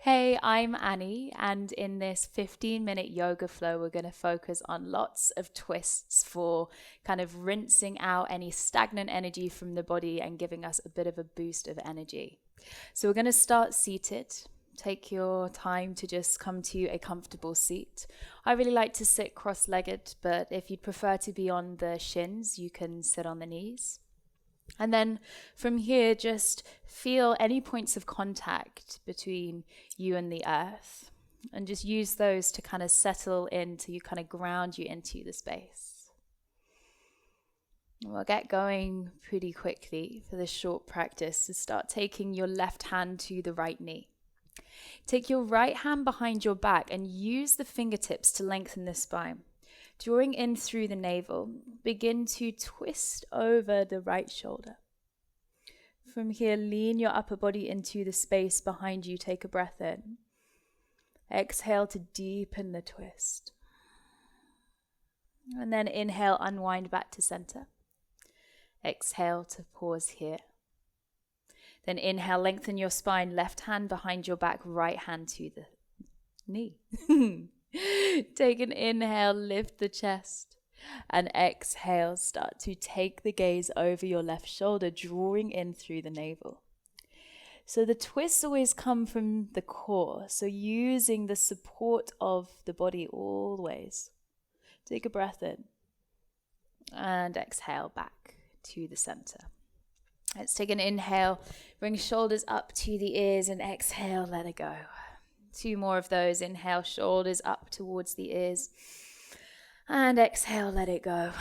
Hey, I'm Annie, and in this 15-minute yoga flow, we're going to focus on lots of twists for kind of rinsing out any stagnant energy from the body and giving us a bit of a boost of energy. So we're going to start seated. Take your time to just come to a comfortable seat. I really like to sit cross-legged, but if you'd prefer to be on the shins, you can sit on the knees. And then from here, just feel any points of contact between you and the earth. And just use those to kind of settle into you, kind of ground you into the space. We'll get going pretty quickly for this short practice. So start taking your left hand to the right knee. Take your right hand behind your back and use the fingertips to lengthen the spine. Drawing in through the navel, begin to twist over the right shoulder. From here, lean your upper body into the space behind you. Take a breath in. Exhale to deepen the twist. And then inhale, unwind back to center. Exhale to pause here. Then inhale, lengthen your spine, left hand behind your back, right hand to the knee. Take an inhale, lift the chest, and exhale, start to take the gaze over your left shoulder, drawing in through the navel. So the twists always come from the core, so using the support of the body always. Take a breath in, and exhale back to the center. Let's take an inhale, bring shoulders up to the ears, and exhale, let it go. 2 more of those. Inhale, shoulders up towards the ears. And exhale, let it go.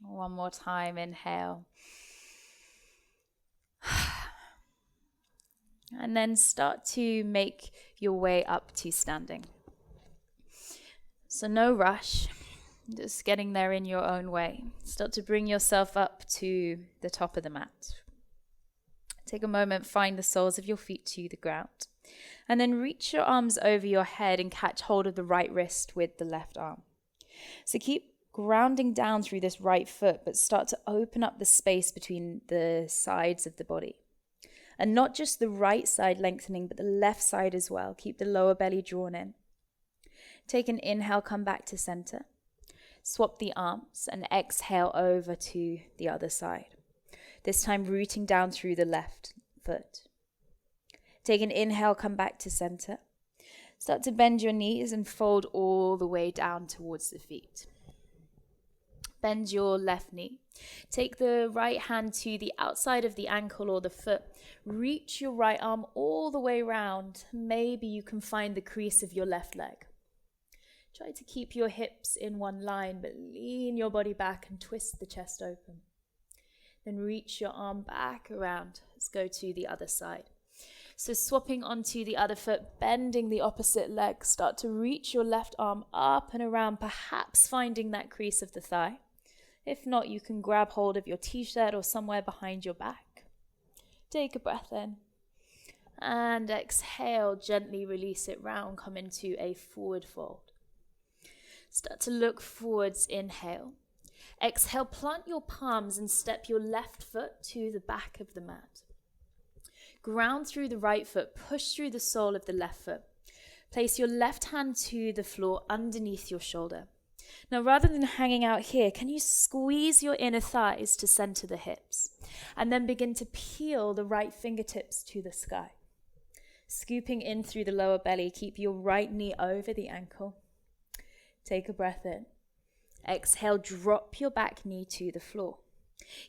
1 more time. Inhale. And then start to make your way up to standing. So no rush. Just getting there in your own way. Start to bring yourself up to the top of the mat. Take a moment, find the soles of your feet to the ground. And then reach your arms over your head and catch hold of the right wrist with the left arm. So keep grounding down through this right foot, but start to open up the space between the sides of the body. And not just the right side lengthening, but the left side as well. Keep the lower belly drawn in. Take an inhale, come back to center. Swap the arms and exhale over to the other side. This time rooting down through the left foot. Take an inhale, come back to center. Start to bend your knees and fold all the way down towards the feet. Bend your left knee. Take the right hand to the outside of the ankle or the foot. Reach your right arm all the way round. Maybe you can find the crease of your left leg. Try to keep your hips in one line, but lean your body back and twist the chest open. Then reach your arm back around. Let's go to the other side. So swapping onto the other foot, bending the opposite leg, start to reach your left arm up and around, perhaps finding that crease of the thigh. If not, you can grab hold of your t-shirt or somewhere behind your back. Take a breath in. And exhale, gently release it round, come into a forward fold. Start to look forwards, inhale. Exhale, plant your palms and step your left foot to the back of the mat. Ground through the right foot, push through the sole of the left foot. Place your left hand to the floor underneath your shoulder. Now, rather than hanging out here, can you squeeze your inner thighs to center the hips? And then begin to peel the right fingertips to the sky. Scooping in through the lower belly, keep your right knee over the ankle. Take a breath in. Exhale, drop your back knee to the floor.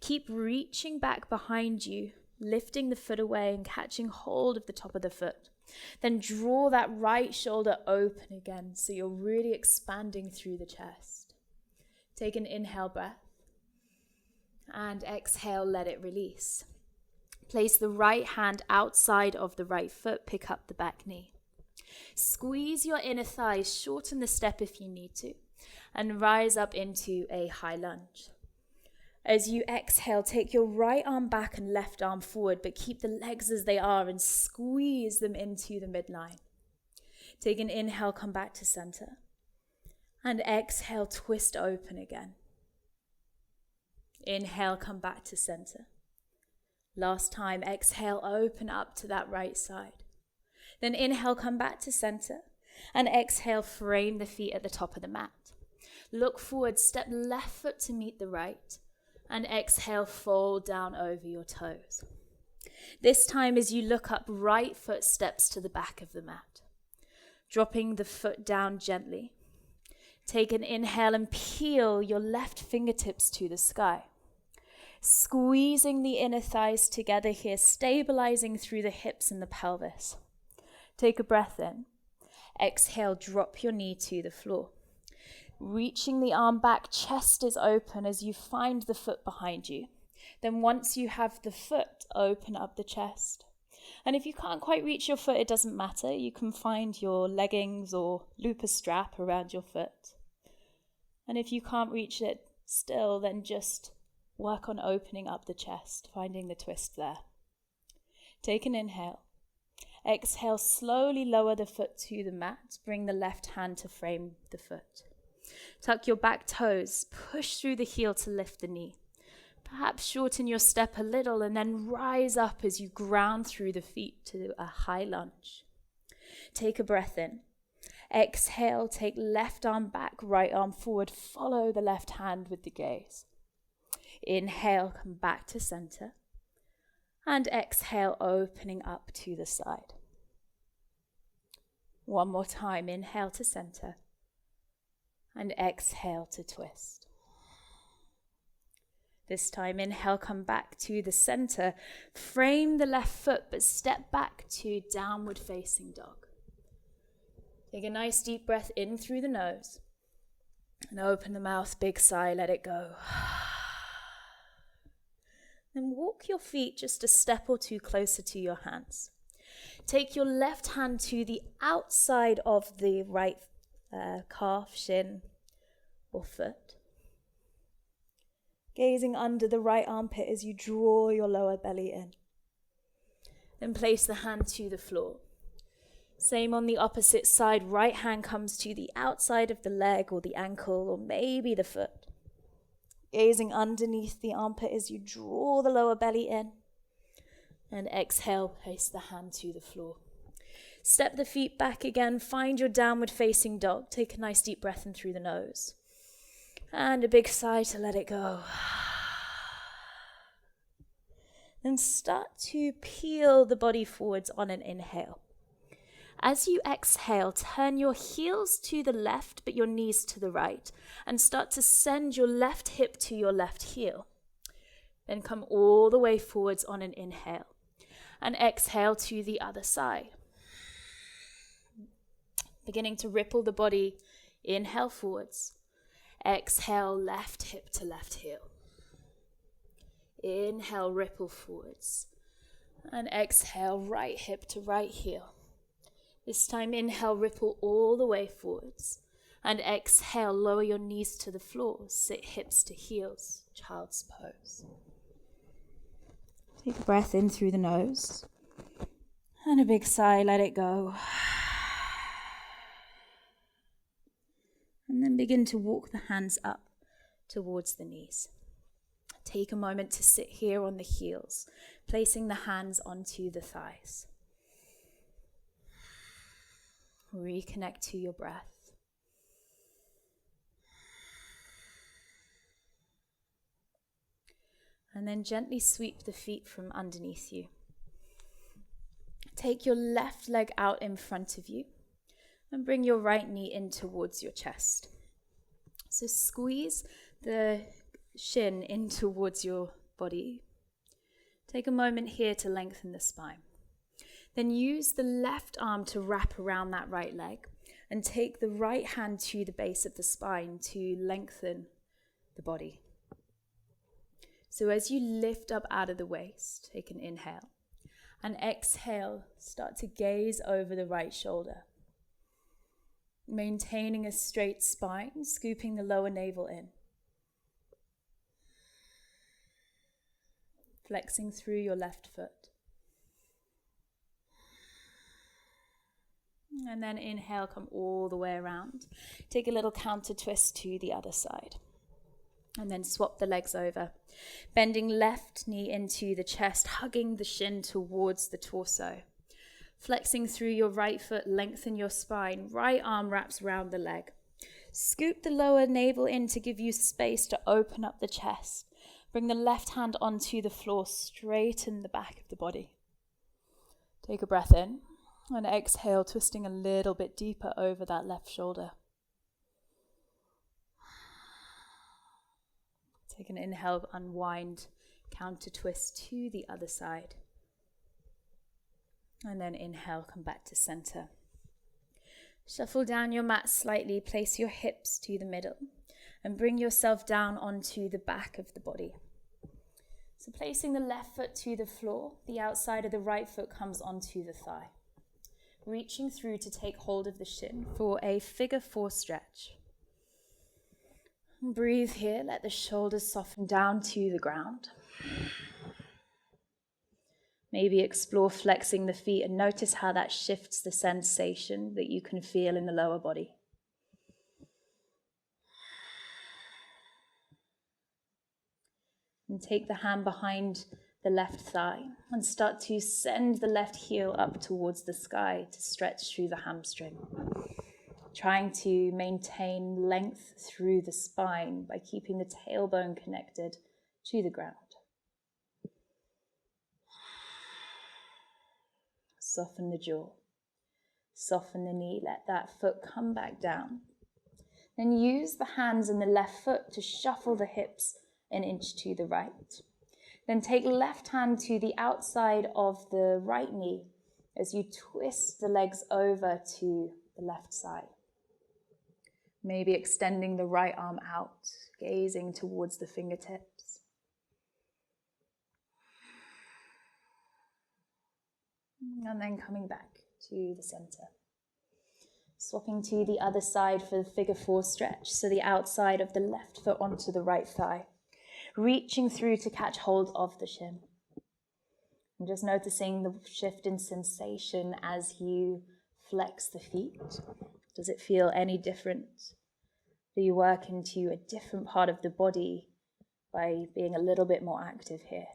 Keep reaching back behind you, lifting the foot away and catching hold of the top of the foot. Then draw that right shoulder open again so you're really expanding through the chest. Take an inhale breath and exhale, let it release. Place the right hand outside of the right foot, pick up the back knee. Squeeze your inner thighs, shorten the step if you need to, and rise up into a high lunge. As you exhale, take your right arm back and left arm forward, but keep the legs as they are and squeeze them into the midline. Take an inhale, come back to center. And exhale, twist open again. Inhale, come back to center. Last time, exhale, open up to that right side. Then inhale, come back to center. And exhale, frame the feet at the top of the mat. Look forward, step left foot to meet the right. And exhale, fold down over your toes. This time as you look up, right foot steps to the back of the mat. Dropping the foot down gently. Take an inhale and peel your left fingertips to the sky. Squeezing the inner thighs together here, stabilizing through the hips and the pelvis. Take a breath in. Exhale, drop your knee to the floor. Reaching the arm back, chest is open as you find the foot behind you. Then once you have the foot, open up the chest. And if you can't quite reach your foot, it doesn't matter. You can find your leggings or loop a strap around your foot. And if you can't reach it still, then just work on opening up the chest, finding the twist there. Take an inhale. Exhale, slowly lower the foot to the mat. Bring the left hand to frame the foot. Tuck your back toes. Push through the heel to lift the knee. Perhaps shorten your step a little and then rise up as you ground through the feet to a high lunge. Take a breath in. Exhale, take left arm back, right arm forward. Follow the left hand with the gaze. Inhale, come back to center. And exhale, opening up to the side. One more time, inhale to center. And exhale to twist. This time, inhale, come back to the center. Frame the left foot, but step back to downward facing dog. Take a nice deep breath in through the nose. And open the mouth, big sigh, let it go. Then walk your feet just a step or two closer to your hands. Take your left hand to the outside of the right calf, shin, or foot. Gazing under the right armpit as you draw your lower belly in. Then place the hand to the floor. Same on the opposite side. Right hand comes to the outside of the leg or the ankle or maybe the foot. Gazing underneath the armpit as you draw the lower belly in. And exhale, place the hand to the floor. Step the feet back again. Find your downward facing dog. Take a nice deep breath in through the nose. And a big sigh to let it go. Then start to peel the body forwards on an inhale. As you exhale, turn your heels to the left, but your knees to the right, and start to send your left hip to your left heel. Then come all the way forwards on an inhale, and exhale to the other side. Beginning to ripple the body, inhale forwards, exhale left hip to left heel. Inhale, ripple forwards, and exhale right hip to right heel. This time, inhale, ripple all the way forwards. And exhale, lower your knees to the floor. Sit hips to heels, child's pose. Take a breath in through the nose. And a big sigh, let it go. And then begin to walk the hands up towards the knees. Take a moment to sit here on the heels, placing the hands onto the thighs. Reconnect to your breath. And then gently sweep the feet from underneath you. Take your left leg out in front of you and bring your right knee in towards your chest. So squeeze the shin in towards your body. Take a moment here to lengthen the spine. Then use the left arm to wrap around that right leg and take the right hand to the base of the spine to lengthen the body. So as you lift up out of the waist, take an inhale and exhale, start to gaze over the right shoulder. Maintaining a straight spine, scooping the lower navel in. Flexing through your left foot. And then inhale, come all the way around. Take a little counter twist to the other side. And then swap the legs over. Bending left knee into the chest, hugging the shin towards the torso. Flexing through your right foot, lengthen your spine. Right arm wraps around the leg. Scoop the lower navel in to give you space to open up the chest. Bring the left hand onto the floor, straighten the back of the body. Take a breath in and exhale, twisting a little bit deeper over that left shoulder. Take an inhale, unwind, counter twist to the other side. And then inhale, come back to center. Shuffle down your mat slightly, place your hips to the middle, and bring yourself down onto the back of the body. So placing the left foot to the floor, the outside of the right foot comes onto the thigh. Reaching through to take hold of the shin for a figure 4 stretch. Breathe here, let the shoulders soften down to the ground. Maybe explore flexing the feet and notice how that shifts the sensation that you can feel in the lower body. And take the hand behind the left thigh and start to send the left heel up towards the sky to stretch through the hamstring. Trying to maintain length through the spine by keeping the tailbone connected to the ground. Soften the jaw. Soften the knee. Let that foot come back down. Then use the hands and the left foot to shuffle the hips an inch to the right. Then take left hand to the outside of the right knee as you twist the legs over to the left side. Maybe extending the right arm out, gazing towards the fingertips. And then coming back to the center. Swapping to the other side for the figure 4 stretch, so the outside of the left foot onto the right thigh. Reaching through to catch hold of the shin. And just noticing the shift in sensation as you flex the feet. Does it feel any different? Do you work into a different part of the body by being a little bit more active here?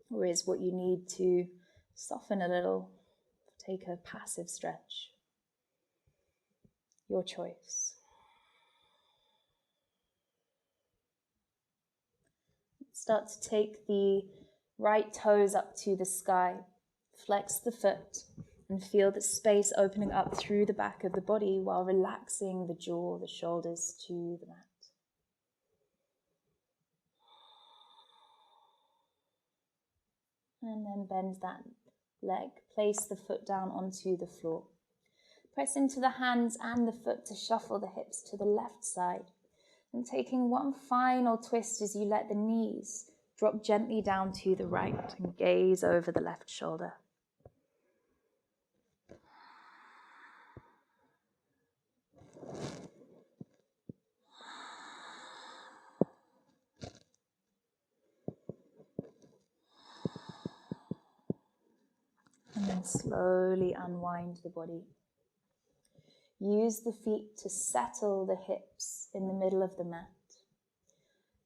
Or is what you need to soften a little, take a passive stretch? Your choice. Start to take the right toes up to the sky. Flex the foot and feel the space opening up through the back of the body while relaxing the jaw, the shoulders to the mat. And then bend that leg. Place the foot down onto the floor. Press into the hands and the foot to shuffle the hips to the left side. And taking one final twist as you let the knees drop gently down to the right and gaze over the left shoulder. And then slowly unwind the body. Use the feet to settle the hips in the middle of the mat.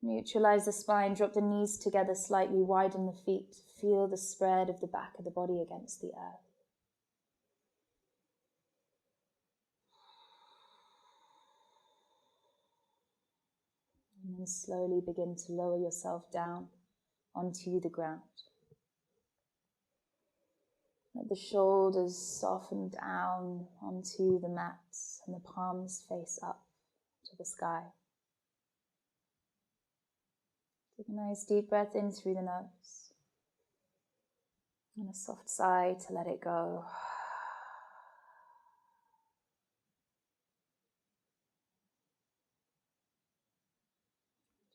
Neutralize the spine, drop the knees together slightly, widen the feet. Feel the spread of the back of the body against the earth. And then slowly begin to lower yourself down onto the ground. Let the shoulders soften down onto the mat and the palms face up to the sky. Take a nice deep breath in through the nose and a soft sigh to let it go.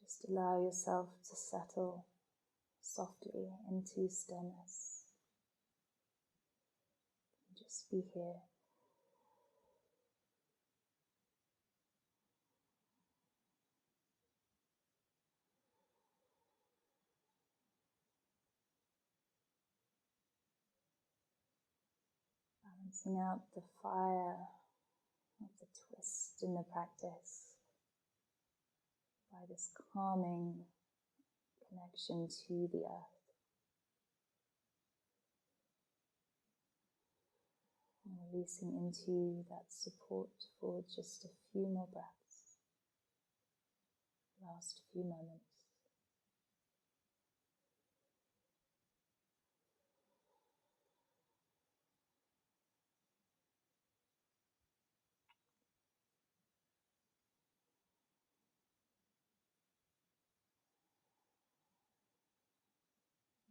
Just allow yourself to settle softly into stillness. Just be here. Balancing out the fire of the twist in the practice by this calming connection to the earth. Releasing into that support for just a few more breaths. Last few moments.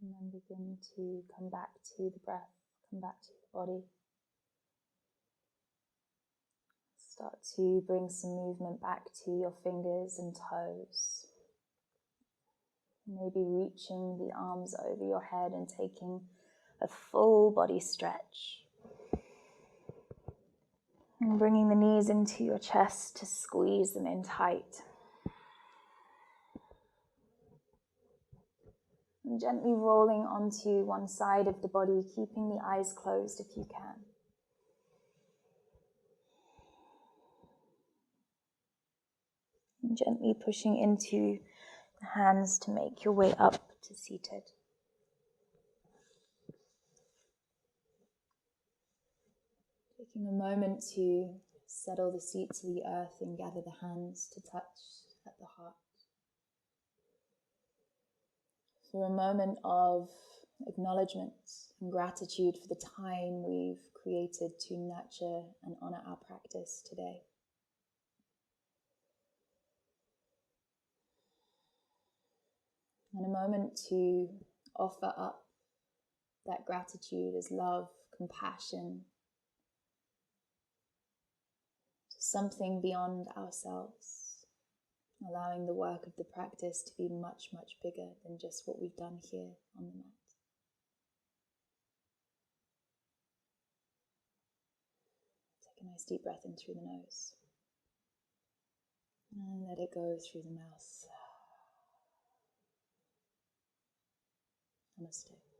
And then begin to come back to the breath, come back to the body. Start to bring some movement back to your fingers and toes. Maybe reaching the arms over your head and taking a full body stretch. And bringing the knees into your chest to squeeze them in tight. And gently rolling onto one side of the body, keeping the eyes closed if you can. And gently pushing into the hands to make your way up to seated. Taking a moment to settle the seat to the earth and gather the hands to touch at the heart. For a moment of acknowledgement and gratitude for the time we've created to nurture and honor our practice today. And a moment to offer up that gratitude as love, compassion, to something beyond ourselves, allowing the work of the practice to be much, much bigger than just what we've done here on the mat. Take a nice deep breath in through the nose. And let it go through the mouth. Namaste.